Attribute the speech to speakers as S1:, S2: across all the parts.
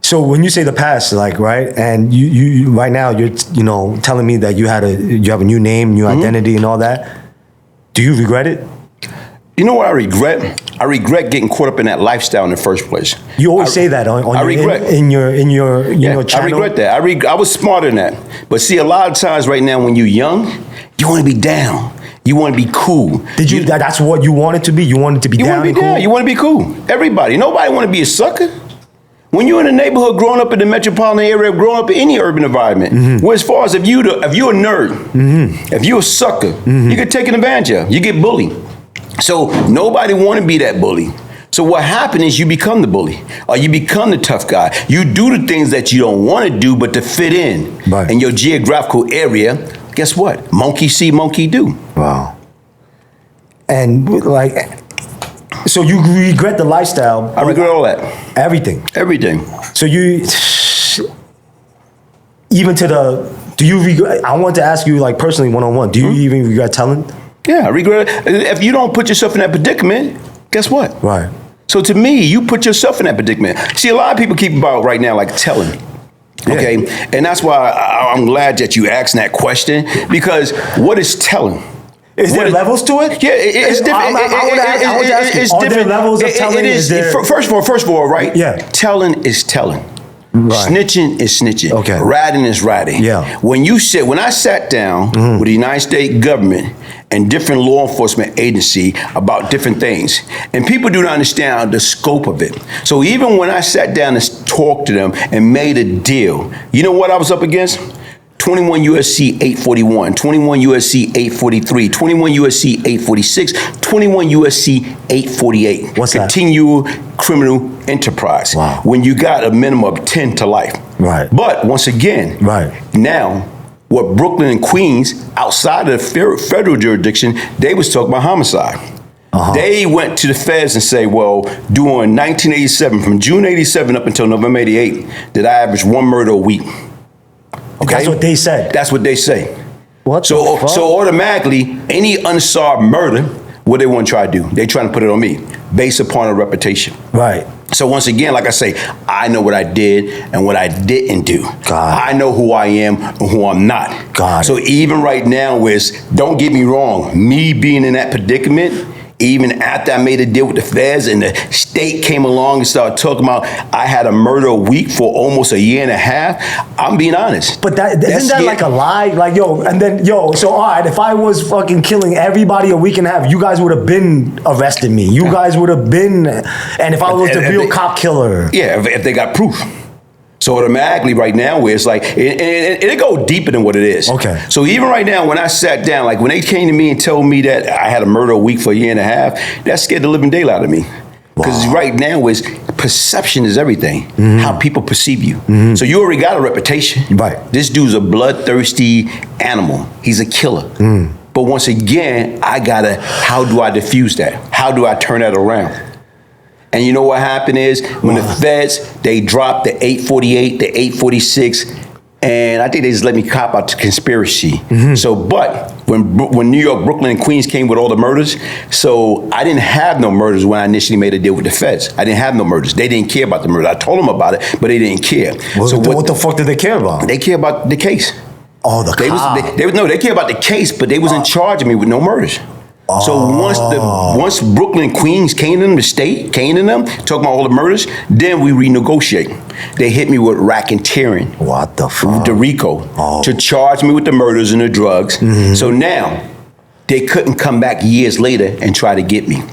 S1: So when you say the past, like, right, and you right now you're telling me that you have a new name, new identity, and all that. Do you regret it?
S2: You know what I regret? I regret getting caught up in that lifestyle in the first place.
S1: You always say that on your channel.
S2: I regret that. I was smarter than that. But see, a lot of times right now when you're young, you want to be down. You want to be cool.
S1: That's what you wanted to be? You wanted to be down and cool?
S2: You want to be cool. Everybody. Nobody want to be a sucker. When you're in a neighborhood, growing up in the metropolitan area, growing up in any urban environment, where as far as if you're a nerd, if you're a sucker, you get taken advantage of. You get bullied. So nobody want to be that bully. So what happens is you become the bully, or you become the tough guy. You do the things that you don't want to do, but to fit in.
S1: Right.
S2: In your geographical area, guess what? Monkey see, monkey do.
S1: Wow. And like, so you regret the lifestyle?
S2: I regret all that.
S1: Everything?
S2: Everything.
S1: So you, even to the, do you regret, I want to ask you like personally one-on-one, do you even regret telling?
S2: Yeah, I regret it. If you don't put yourself in that predicament, guess what?
S1: Right.
S2: So to me, you put yourself in that predicament. See, a lot of people keep about right now like telling. Okay, and that's why I'm glad that you asked that question, because what is telling?
S1: Is there levels to it?
S2: Yeah, it's different.
S1: I want to ask you, are there levels of telling?
S2: First of all, right?
S1: Yeah.
S2: Telling is telling.
S1: Right.
S2: Snitching is snitching.
S1: Okay.
S2: Ratting is ratting.
S1: Yeah.
S2: When I sat down with the United States government and different law enforcement agency about different things, and people do not understand the scope of it. So even when I sat down and talked to them and made a deal, you know what I was up against? 21 USC 841, 21 USC 843, 21 USC 846, 21 USC 848.
S1: What's that?
S2: Continual criminal enterprise.
S1: Wow.
S2: When you got a minimum of 10 to life.
S1: Right.
S2: But once again, now, what Brooklyn and Queens, outside of the federal jurisdiction, they was talking about homicide. They went to the feds and say, well, during 1987, from June 87 up until November 88, did I average one murder a week? Okay?
S1: That's what they said.
S2: That's what they say.
S1: What
S2: so,
S1: the fuck?
S2: So automatically, any unsolved murder, what they want to try to do? They trying to put it on me, based upon a reputation.
S1: Right.
S2: So once again, like I say, I know what I did and what I didn't do.
S1: God.
S2: I know who I am and who I'm not.
S1: God.
S2: So even right now, don't get me wrong, me being in that predicament, even after I made a deal with the feds and the state came along and started talking about I had a murder a week for almost a year and a half, I'm being honest.
S1: But isn't that like a lie? Like, so all right, if I was fucking killing everybody a week and a half, you guys would have been arresting me. You guys would have been, and if I was the real cop killer.
S2: Yeah, if they got proof. So automatically right now where it's like, it go deeper than what it is.
S1: Okay.
S2: So even right now when I sat down, like when they came to me and told me that I had a murder a week for a year and a half, that scared the living daylight out of me. Because right now perception is everything. How people perceive you. So you already got a reputation.
S1: Right.
S2: This dude's a bloodthirsty animal. He's a killer. But once again, how do I diffuse that? How do I turn that around? And you know what happened is when the feds, they dropped the 848, the 846, and I think they just let me cop out to conspiracy. So, but when New York, Brooklyn, and Queens came with all the murders, so I didn't have no murders when I initially made a deal with the feds. I didn't have no murders. They didn't care about the murder. I told them about it, but they didn't care.
S1: So what the fuck did they care about?
S2: They care about the case.
S1: Oh, the cop.
S2: They care about the case, but they was in charge of me with no murders. So once Brooklyn and Queens came to them, the state came to them, talking about all the murders, then we renegotiate. They hit me with racketeering.
S1: What the fuck?
S2: The RICO. To charge me with the murders and the drugs. So now, they couldn't come back years later and try to get me.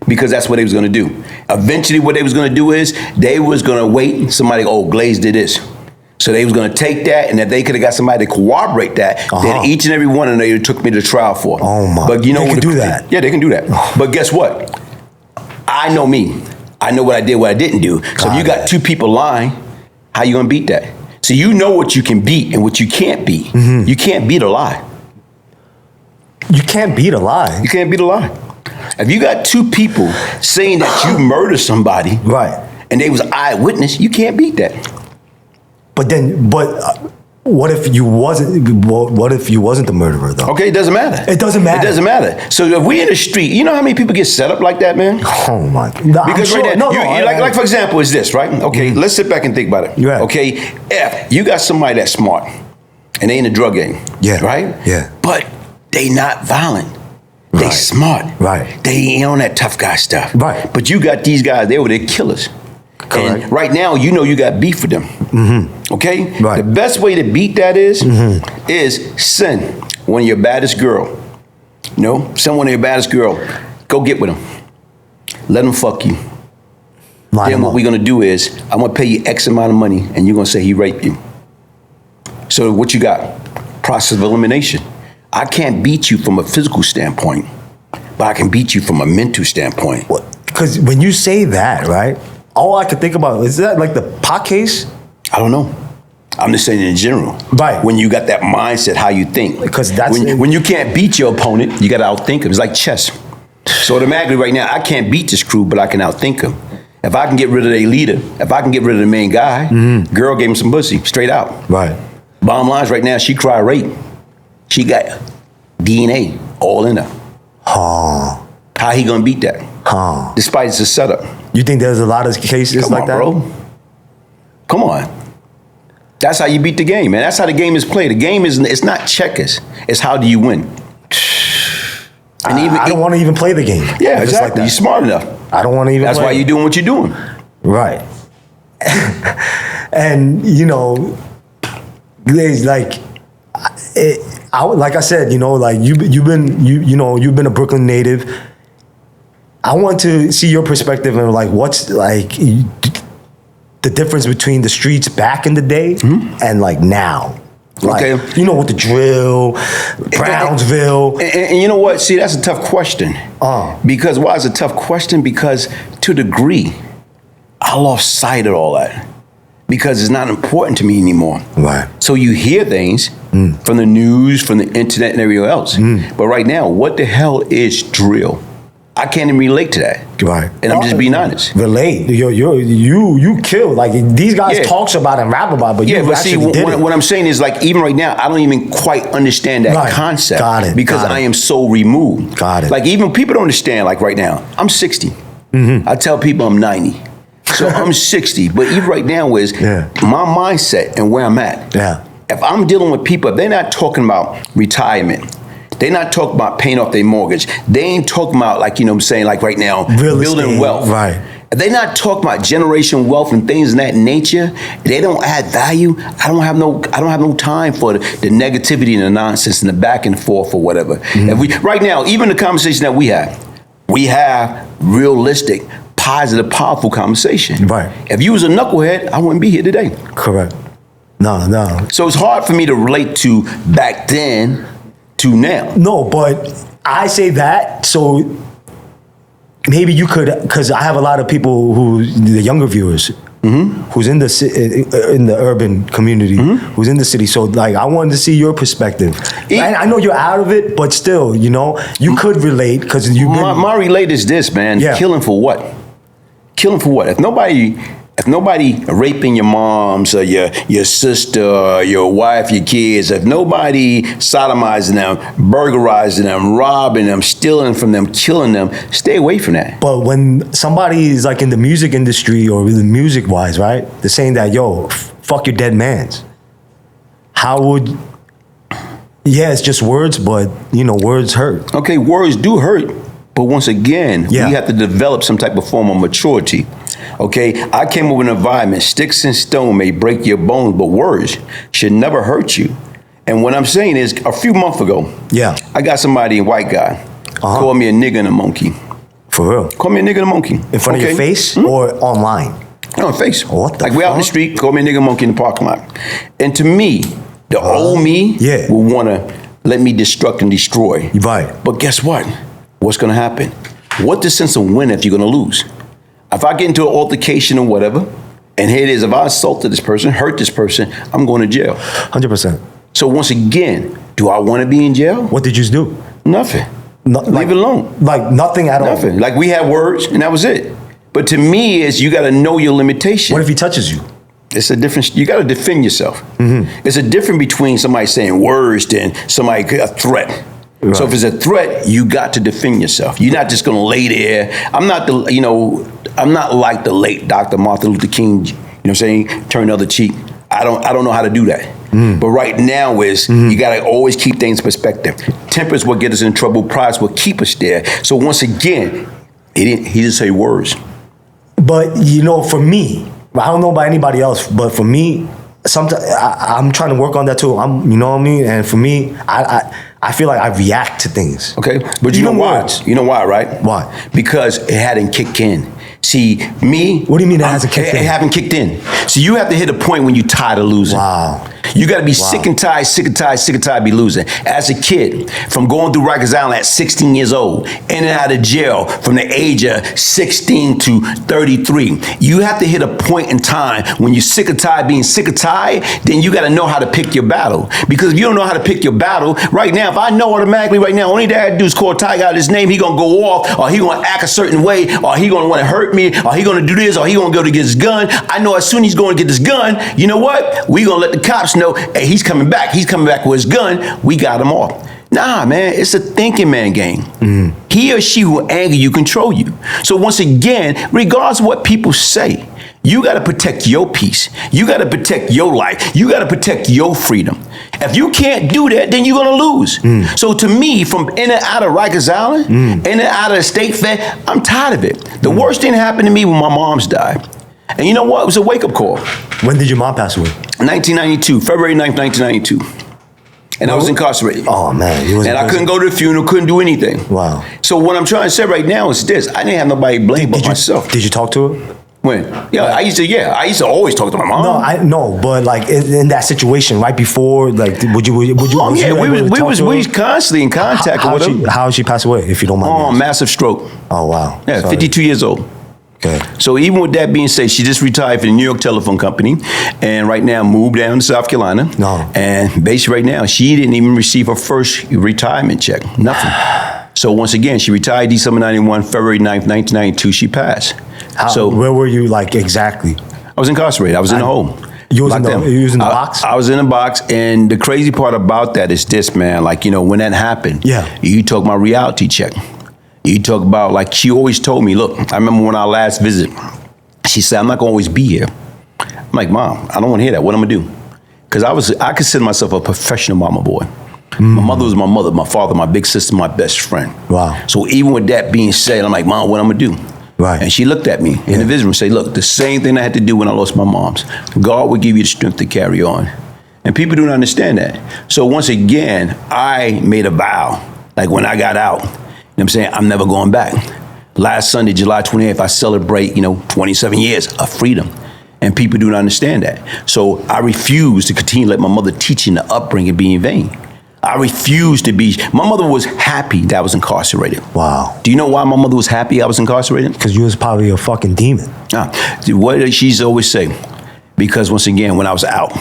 S2: Because that's what they was gonna do. Eventually what they was gonna do is, they was gonna wait, somebody, Glaze did this. So they was gonna take that, and if they could have got somebody to corroborate that, then each and every one of them took me to trial for.
S1: Oh my!
S2: But you know
S1: they can do that.
S2: Yeah, they can do that. But guess what? I know me. I know what I did, what I didn't do. So if you got two people lying, how you gonna beat that? So you know what you can beat and what you can't beat. You can't beat a lie.
S1: You can't beat a lie.
S2: You can't beat a lie. If you got two people saying that you murdered somebody,
S1: right,
S2: and they was eyewitness, you can't beat that.
S1: But What if you wasn't? What if you wasn't the murderer though?
S2: Okay, it doesn't matter.
S1: It doesn't matter.
S2: It doesn't matter. So if we in the street, you know how many people get set up like that, man?
S1: Oh my! No,
S2: Because
S1: I'm
S2: right
S1: sure,
S2: now,
S1: no,
S2: like for example, is this right? Okay, let's sit back and think about it.
S1: Right.
S2: Okay, if you got somebody that's smart and they in the drug game,
S1: Yeah.
S2: right?
S1: Yeah.
S2: But they not violent. They
S1: Right.
S2: smart.
S1: Right.
S2: They ain't on that tough guy stuff.
S1: Right.
S2: But you got these guys, they were the killers.
S1: Correct.
S2: And right now, you know you got beef with them. Okay?
S1: Right.
S2: The best way to beat that is send one of your baddest girl. You know, send one of your baddest girl. Go get with them. Let them fuck you.
S1: Line
S2: Then
S1: him
S2: what
S1: up.
S2: we're gonna do is, I'm gonna pay you X amount of money and you're gonna say he raped you. So what you got? Process of elimination. I can't beat you from a physical standpoint, but I can beat you from a mental standpoint.
S1: Because when you say that, right? All I could think about is that like the pot case.
S2: I don't know. I'm just saying in general.
S1: Right.
S2: When you got that mindset, how you think.
S1: Because that's
S2: when you can't beat your opponent, you got to outthink him. It's like chess. So automatically right now, I can't beat this crew, but I can outthink him. If I can get rid of their leader, if I can get rid of the main guy, girl gave him some pussy, straight out.
S1: Right.
S2: Bottom line is right now, she cried rape. She got DNA all in her.
S1: Huh.
S2: How he gonna beat that?
S1: Huh.
S2: Despite it's a setup.
S1: You think there's a lot of cases
S2: Come
S1: like
S2: on,
S1: that,
S2: bro. Come on. That's how you beat the game, man. That's how the game is played. The game is, it's not checkers. It's how do you win. And
S1: I don't want to even play the game.
S2: Yeah,
S1: if it's
S2: exactly.
S1: like that.
S2: You're smart enough.
S1: I don't want to even.
S2: That's
S1: play
S2: why
S1: it.
S2: you're doing what you're doing.
S1: Right. And you know, Glaze, like, like I said, you know, like you've been a Brooklyn native. I want to see your perspective and like what's like the difference between the streets back in the day and like now. Like,
S2: Okay.
S1: you know, with the drill, Brownsville.
S2: And you know what? See, that's a tough question. Because why is it a tough question? Because to a degree, I lost sight of all that. Because it's not important to me anymore.
S1: Right.
S2: So you hear things from the news, from the internet, and everywhere else. But right now, what the hell is drill? I can't even relate to that.
S1: Right.
S2: And I'm just being honest.
S1: Relate. You kill. Like these guys
S2: Yeah.
S1: talks about and rap about, but
S2: Yeah,
S1: you
S2: but see,
S1: actually did it.
S2: what I'm saying is like, even right now, I don't even quite understand that
S1: Right.
S2: concept.
S1: Got it,
S2: Because
S1: got it.
S2: I am so removed.
S1: Got it.
S2: Like even people don't understand, like right now, I'm 60. I tell people I'm 90. So I'm 60. But even right now is
S1: Yeah.
S2: my mindset and where I'm at.
S1: Yeah.
S2: If I'm dealing with people, if they're not talking about retirement, they're not talking about paying off their mortgage. They ain't talking about, like, you know what I'm saying, like right now,
S1: Real
S2: building
S1: estate,
S2: wealth.
S1: right.
S2: If they're not talking about generation wealth and things of that nature, they don't add value. I don't have no time for the negativity and the nonsense and the back and forth or whatever. If we right now, even the conversation that we have realistic, positive, powerful conversation.
S1: Right.
S2: If you was a knucklehead, I wouldn't be here today.
S1: Correct. No.
S2: So it's hard for me to relate to back then to now.
S1: No, but I say that so maybe you could, because I have a lot of people who, the younger viewers, who's in the urban community, who's in the city. So like, I wanted to see your perspective. And I know you're out of it, but still, you know, you could relate because you've been.
S2: My relate is this, man.
S1: Yeah.
S2: Killing for what? Killing for what? If nobody raping your moms or your sister, or your wife, your kids, if nobody sodomizing them, burglarizing them, robbing them, stealing from them, killing them, stay away from that.
S1: But when somebody is like in the music industry or the music wise, right? They're saying that, yo, fuck your dead mans. How would, yeah, it's just words, but you know, words hurt.
S2: Okay, words do hurt. But once again,
S1: Yeah.
S2: we have to develop some type of form of maturity. Okay, I came up with an environment. Sticks and stone may break your bones, but words should never hurt you. And what I'm saying is, a few months ago,
S1: Yeah.
S2: I got somebody, a white guy, called me a nigga and a monkey.
S1: For real.
S2: Call me a nigga and a monkey.
S1: In front of your face or online?
S2: No, face.
S1: What the
S2: Like, we out in the
S1: fuck?
S2: street, call me a nigga and a monkey in the parking lot. And to me, the old me
S1: Yeah.
S2: will want to let me destruct and destroy.
S1: Right.
S2: But guess what? What's going to happen? What the sense of win if you're going to lose? If I get into an altercation or whatever, and here it is, if I assaulted this person, hurt this person, I'm going to jail.
S1: 100%.
S2: So once again, do I want to be in jail?
S1: What did you do?
S2: Nothing.
S1: No,
S2: Leave it alone.
S1: Like nothing at all.
S2: Nothing. Like we had words and that was it. But to me is you got to know your limitation.
S1: What if he touches you?
S2: It's a difference. You got to defend yourself.
S1: Mm-hmm.
S2: It's a difference between somebody saying words than somebody a threat.
S1: Right.
S2: So if it's a threat, you got to defend yourself. You're not just going to lay there. I'm not like the late Dr. Martin Luther King. You know what I'm saying? Turn the other cheek. I don't know how to do that. But right now you got to always keep things in perspective. Temper is what gets us in trouble. Pride is what keep us there. So once again, he didn't say words.
S1: But for me, I don't know about anybody else, but for me, sometimes I'm trying to work on that too. You know what I mean? And for me, I feel like I react to things.
S2: Okay, but you know why?
S1: Words.
S2: You know why, right?
S1: Why?
S2: Because it hadn't kicked in. See, me.
S1: What do you mean it hasn't kicked in?
S2: It haven't kicked in. So you have to hit a point when you're tired of losing.
S1: Wow.
S2: You got to be sick and tired, be losing. As a kid, from going through Rikers Island at 16 years old, in and out of jail from the age of 16 to 33, you have to hit a point in time when you're sick or tired being sick or tired, then you got to know how to pick your battle. Because if you don't know how to pick your battle, right now, if I know automatically right now, only thing I do is call Tiger out his name, he going to go off, or he going to act a certain way, or he going to want to hurt me, or he going to do this, or he going to go to get his gun. I know as soon as he's going to get his gun, you know what? We going to let the cops know, hey, he's coming back with his gun. We got him off. Nah, man, it's a thinking man game. He or she will anger you, control you. So once again, regardless of what people say, you got to protect your peace. You got to protect your life. You got to protect your freedom. If you can't do that, then you're going to lose. So to me, from in and out of Rikers Island, in and out of the state fair, I'm tired of it. The worst thing happened to me when my mom's died. And you know what? It was a wake-up call.
S1: When did your mom pass away?
S2: 1992, February 9th, 1992. And I was incarcerated.
S1: Oh, man.
S2: And I couldn't go to the funeral, couldn't do anything.
S1: Wow.
S2: So what I'm trying to say right now is this. I didn't have nobody to blame but myself.
S1: Did you talk to her?
S2: When? Yeah, I used to always talk to my mom.
S1: No, I know, but like in that situation, right before, like, would you?
S2: We was constantly in contact.
S1: How she passed away, if you don't mind?
S2: Oh, massive stroke.
S1: Oh, wow.
S2: Yeah, sorry. 52 years old.
S1: Okay.
S2: So even with that being said, she just retired from the New York Telephone Company, and right now moved down to South Carolina.
S1: No.
S2: And basically right now, she didn't even receive her first retirement check. Nothing. So once again, she retired December 91, February 9th, 1992, she passed. So
S1: where were you, like, exactly?
S2: I was incarcerated. I was in the home.
S1: You was in the box?
S2: I was in the box, and the crazy part about that is this, man. Like, when that happened, you took my reality check. You talk about, like, she always told me, look, I remember when our last visit, she said, I'm not going to always be here. I'm like, Mom, I don't want to hear that. What am I going to do? Because I consider myself a professional mama boy. My mother was my mother, my father, my big sister, my best friend.
S1: Wow.
S2: So even with that being said, I'm like, Mom, what am I going to do?
S1: Right.
S2: And she looked at me in the visit room and said, look, the same thing I had to do when I lost my mom's. God will give you the strength to carry on. And people don't understand that. So once again, I made a vow, like when I got out, you know what I'm saying, I'm never going back. Last Sunday, July 28th, I celebrate, 27 years of freedom. And people do not understand that. So I refuse to continue to let my mother teaching the upbringing be in vain. I refuse to be. My mother was happy that I was incarcerated.
S1: Wow.
S2: Do you know why my mother was happy I was incarcerated?
S1: Because you was probably a fucking demon.
S2: What did she always say? Because once again, when I was out,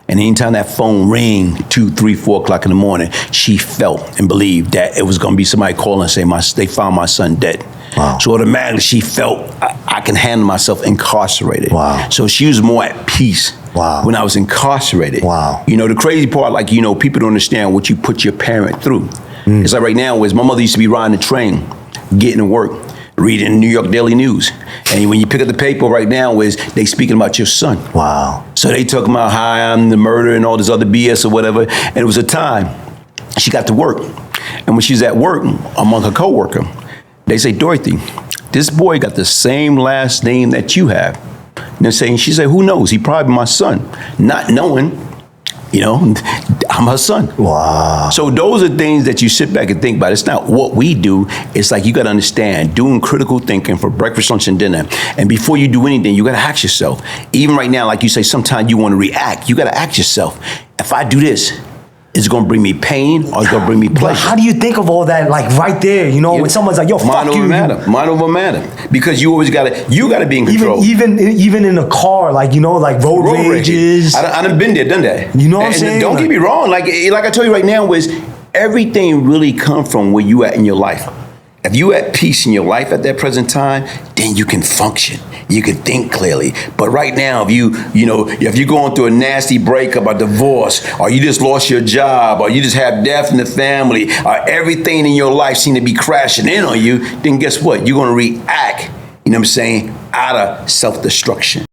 S2: and anytime that phone rang 2, 3, 4 o'clock in the morning, she felt and believed that it was going to be somebody calling and saying they found my son dead.
S1: Wow.
S2: So automatically she felt I can handle myself incarcerated.
S1: Wow.
S2: So she was more at peace.
S1: Wow.
S2: When I was incarcerated.
S1: Wow.
S2: The crazy part, like, people don't understand what you put your parent through. It's like right now, my mother used to be riding the train, getting to work, reading the New York Daily News. And when you pick up the paper right now, they speaking about your son.
S1: Wow. So
S2: they talking about how I'm the murder and all this other BS or whatever. And it was a time she got to work. And when she's at work among her coworker, they say, Dorothy, this boy got the same last name that you have. And they're saying, she said, who knows? He probably my son. Not knowing, I'm her son.
S1: Wow.
S2: So those are things that you sit back and think about. It's not what we do. It's like you got to understand, doing critical thinking for breakfast, lunch, and dinner. And before you do anything, you got to ask yourself. Even right now, like you say, sometimes you want to react. You got to ask yourself, if I do this, is it going to bring me pain or is it going to bring me pleasure?
S1: But how do you think of all that, like, right there, when someone's like, yo, fuck you.
S2: Mind over matter. Because you always got to be in control.
S1: Even in a car, like, like road rages.
S2: I done been there, done that.
S1: You know what I'm saying?
S2: Don't get me wrong. Like I told you right now, everything really comes from where you at in your life. If you at peace in your life at that present time, then you can function. you can think clearly. But right now, if you're going through a nasty breakup, a divorce, or you just lost your job, or you just have death in the family, or everything in your life seems to be crashing in on you, then guess what? You're going to react, you know what I'm saying, out of self-destruction.